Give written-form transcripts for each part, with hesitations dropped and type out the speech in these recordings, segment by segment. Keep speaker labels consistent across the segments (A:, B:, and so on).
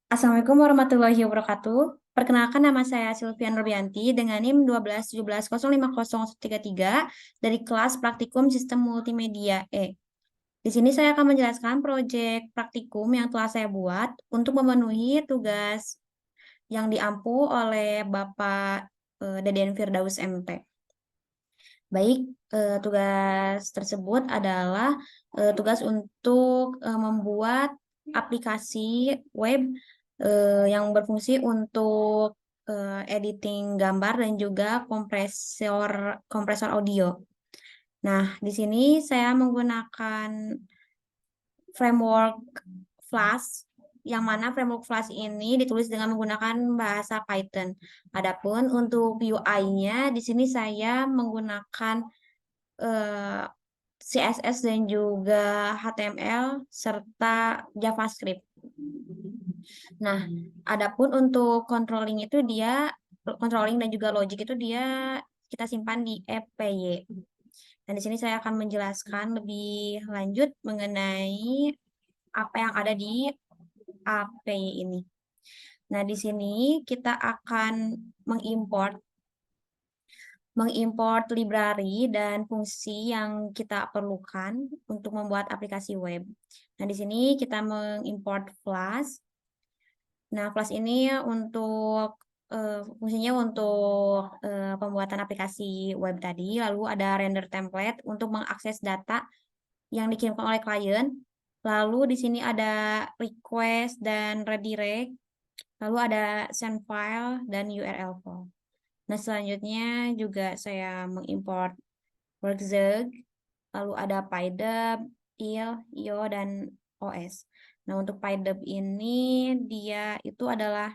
A: Assalamualaikum warahmatullahi wabarakatuh. Perkenalkan, nama saya Silvian Nurbianti dengan NIM 121705033 dari kelas Praktikum Sistem Multimedia E. Di sini saya akan menjelaskan proyek praktikum yang telah saya buat untuk memenuhi tugas yang diampu oleh Bapak Deden Firdaus MP. Baik, tugas tersebut adalah tugas untuk membuat aplikasi web yang berfungsi untuk editing gambar dan juga kompresor kompresor audio. Nah, di sini saya menggunakan framework Flash, yang mana framework Flash ini ditulis dengan menggunakan bahasa Python. Adapun untuk UI-nya, di sini saya menggunakan CSS dan juga HTML serta JavaScript. Nah, adapun untuk controlling dan juga logic itu dia kita simpan di EPY. Dan di sini saya akan menjelaskan lebih lanjut mengenai apa yang ada di APY ini. Nah, di sini kita akan mengimport library dan fungsi yang kita perlukan untuk membuat aplikasi web. Nah, di sini kita mengimport Flash. Nah, Flash ini untuk fungsinya untuk pembuatan aplikasi web tadi. Lalu ada render template untuk mengakses data yang dikirimkan oleh klien. Lalu di sini ada request dan redirect. Lalu ada send file dan URL file. Nah, selanjutnya juga saya mengimport Workzeg, lalu ada PyDub, IO, dan OS. Nah, untuk PyDub ini dia itu adalah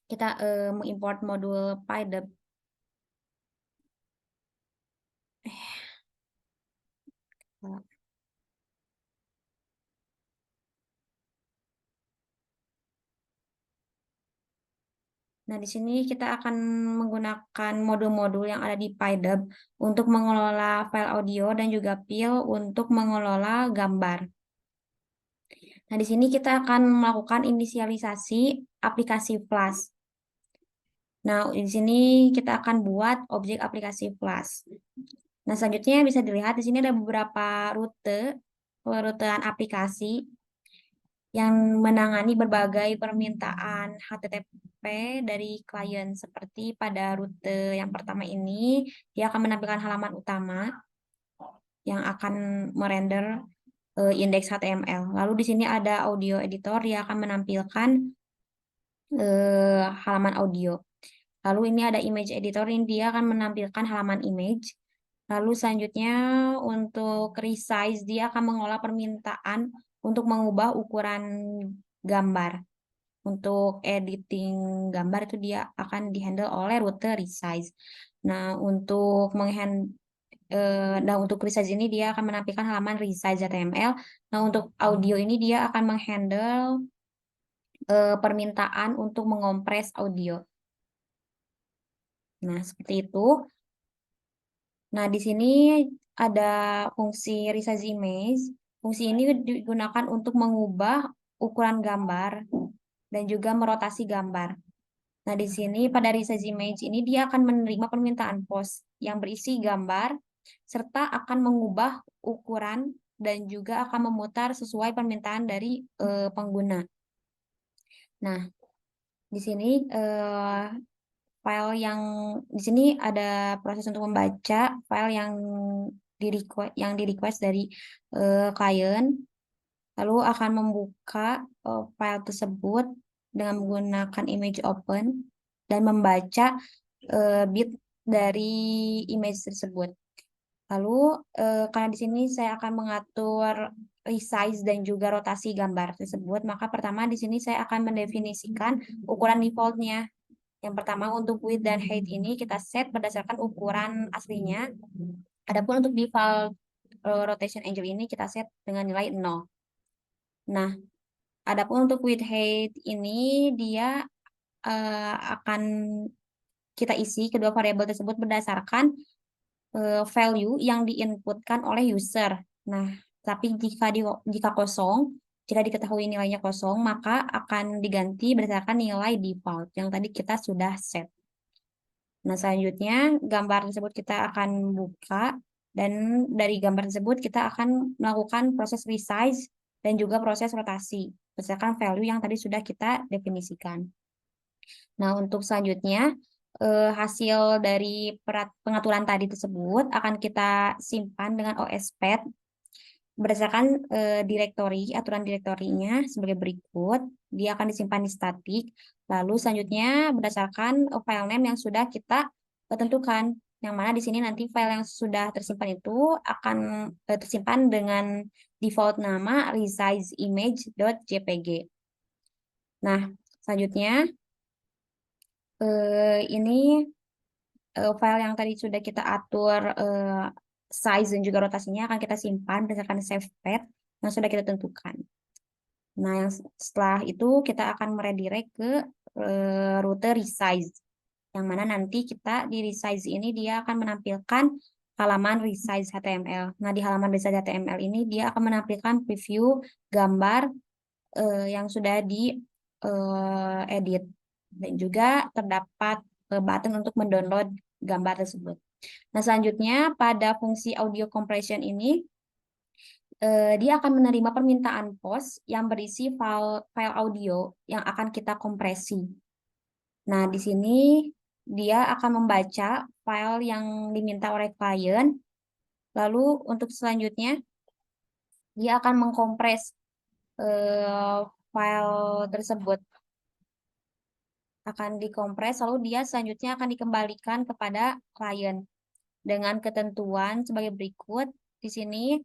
A: kita mengimport modul PyDub. Nah, di sini kita akan menggunakan modul-modul yang ada di PyDub untuk mengelola file audio dan juga file untuk mengelola gambar. Nah, di sini kita akan melakukan inisialisasi aplikasi Flash. Nah, di sini kita akan buat objek aplikasi Flash. Nah, selanjutnya bisa dilihat di sini ada beberapa perutean aplikasi yang menangani berbagai permintaan HTTP dari klien. Seperti pada rute yang pertama ini, dia akan menampilkan halaman utama yang akan merender indeks HTML. Lalu di sini ada audio editor, dia akan menampilkan halaman audio. Lalu ini ada image editor, ini dia akan menampilkan halaman image. Lalu selanjutnya untuk resize, dia akan mengolah permintaan untuk mengubah ukuran gambar. Untuk editing gambar itu dia akan dihandle oleh rute resize. Nah, untuk resize ini dia akan menampilkan halaman resize HTML. Nah, untuk audio ini dia akan menghandle permintaan untuk mengompres audio. Nah, seperti itu. Nah, di sini ada fungsi resize image. Fungsi ini digunakan untuk mengubah ukuran gambar dan juga merotasi gambar. Nah, di sini pada resize image ini dia akan menerima permintaan post yang berisi gambar serta akan mengubah ukuran dan juga akan memutar sesuai permintaan dari pengguna. Nah, di sini file di sini ada proses untuk membaca file yang di request dari klien, lalu akan membuka file tersebut dengan menggunakan image open dan membaca bit dari image tersebut. Lalu karena di sini saya akan mengatur resize dan juga rotasi gambar tersebut, maka pertama di sini saya akan mendefinisikan ukuran defaultnya. Yang pertama untuk width dan height ini kita set berdasarkan ukuran aslinya. Adapun untuk default rotation angle ini kita set dengan nilai 0. Nah, adapun untuk width height ini dia akan kita isi kedua variabel tersebut berdasarkan value yang diinputkan oleh user. Nah, tapi jika kosong, Jika diketahui nilainya kosong, maka akan diganti berdasarkan nilai default yang tadi kita sudah set. Nah, selanjutnya gambar tersebut kita akan buka, dan dari gambar tersebut kita akan melakukan proses resize dan juga proses rotasi berdasarkan value yang tadi sudah kita definisikan. Nah, untuk selanjutnya hasil dari pengaturan tadi tersebut akan kita simpan dengan OSPath berdasarkan aturan direktorinya sebagai berikut. Dia akan disimpan di static. Lalu selanjutnya berdasarkan file name yang sudah kita tentukan, yang mana di sini nanti file yang sudah tersimpan itu akan tersimpan dengan default nama resizeimage.jpg. Nah, selanjutnya ini file yang tadi sudah kita atur size dan juga rotasinya akan kita simpan berdasarkan save path yang sudah kita tentukan. Nah, yang setelah itu kita akan meredirect ke rute resize, yang mana nanti kita di resize ini dia akan menampilkan halaman resize HTML. Nah, di halaman resize HTML ini dia akan menampilkan preview gambar yang sudah di edit, dan juga terdapat button untuk mendownload gambar tersebut. Nah, selanjutnya pada fungsi audio compression ini dia akan menerima permintaan post yang berisi file audio yang akan kita kompresi. Nah, di sini dia akan membaca file yang diminta oleh klien. Lalu untuk selanjutnya dia akan mengkompres file tersebut, akan dikompres, lalu dia selanjutnya akan dikembalikan kepada klien dengan ketentuan sebagai berikut. Di sini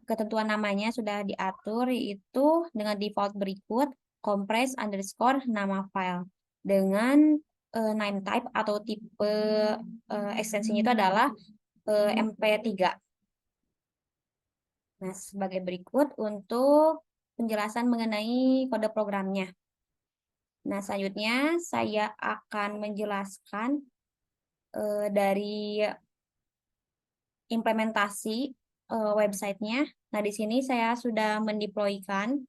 A: ketentuan namanya sudah diatur, yaitu dengan default berikut compress underscore nama file dengan name type atau tipe ekstensinya itu adalah MP3. Nah, sebagai berikut untuk penjelasan mengenai kode programnya. Nah, selanjutnya saya akan menjelaskan dari implementasi websitenya. Nah, di sini saya sudah mendeploykan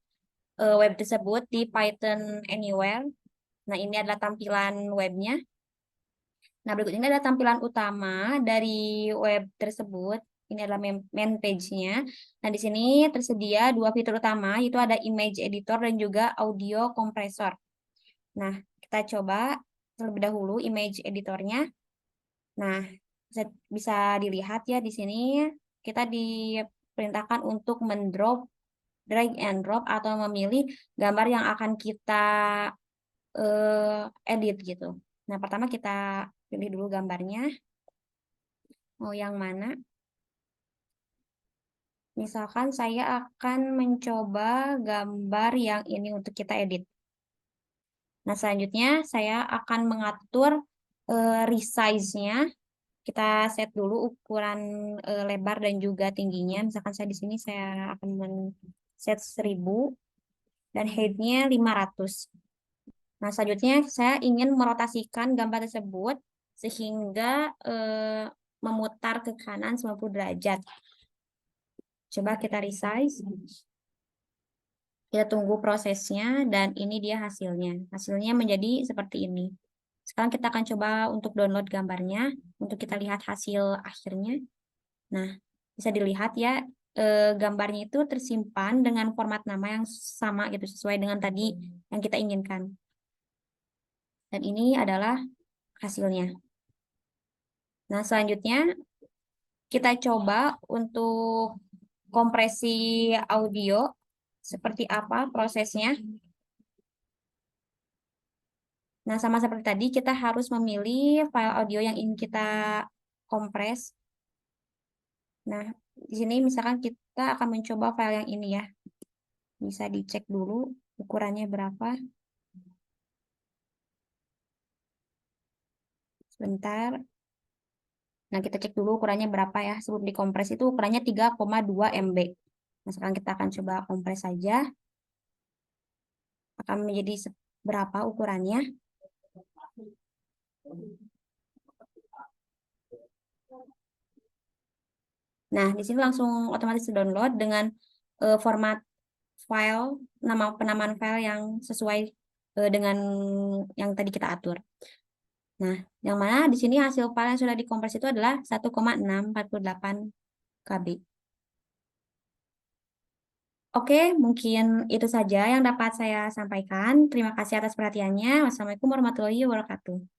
A: web tersebut di Python Anywhere. Nah, ini adalah tampilan webnya. Nah, berikut ini adalah tampilan utama dari web tersebut. Ini adalah main page-nya. Nah, di sini tersedia dua fitur utama, yaitu ada image editor dan juga audio compressor. Nah, kita coba terlebih dahulu image editornya. Nah, bisa dilihat ya di sini kita diperintahkan untuk drag and drop atau memilih gambar yang akan kita edit gitu. Nah, pertama kita pilih dulu gambarnya. Mau yang mana? Misalkan saya akan mencoba gambar yang ini untuk kita edit. Nah, selanjutnya saya akan mengatur resize-nya. Kita set dulu ukuran lebar dan juga tingginya. Misalkan saya di sini saya akan set 1000 dan height-nya 500. Nah, selanjutnya saya ingin merotasikan gambar tersebut sehingga memutar ke kanan 90 derajat. Coba kita resize. Kita tunggu prosesnya dan ini dia hasilnya. Hasilnya menjadi seperti ini. Sekarang kita akan coba untuk download gambarnya untuk kita lihat hasil akhirnya. Nah, bisa dilihat ya gambarnya itu tersimpan dengan format nama yang sama gitu, sesuai dengan tadi yang kita inginkan. Dan ini adalah hasilnya. Nah, selanjutnya kita coba untuk kompresi audio seperti apa prosesnya. Nah, sama seperti tadi kita harus memilih file audio yang ingin kita kompres. Nah, di sini misalkan kita akan mencoba file yang ini ya. Bisa dicek dulu ukurannya berapa. Sebentar. Nah, kita cek dulu ukurannya berapa ya. Sebelum dikompres itu ukurannya 3,2 MB. Nah, sekarang kita akan coba kompres saja. Akan menjadi berapa ukurannya. Nah, di sini langsung otomatis download dengan format file, nama penamaan file yang sesuai dengan yang tadi kita atur. Nah, yang mana di sini hasil file yang sudah dikompres itu adalah 1,648 KB. Oke, mungkin itu saja yang dapat saya sampaikan. Terima kasih atas perhatiannya. Wassalamualaikum warahmatullahi wabarakatuh.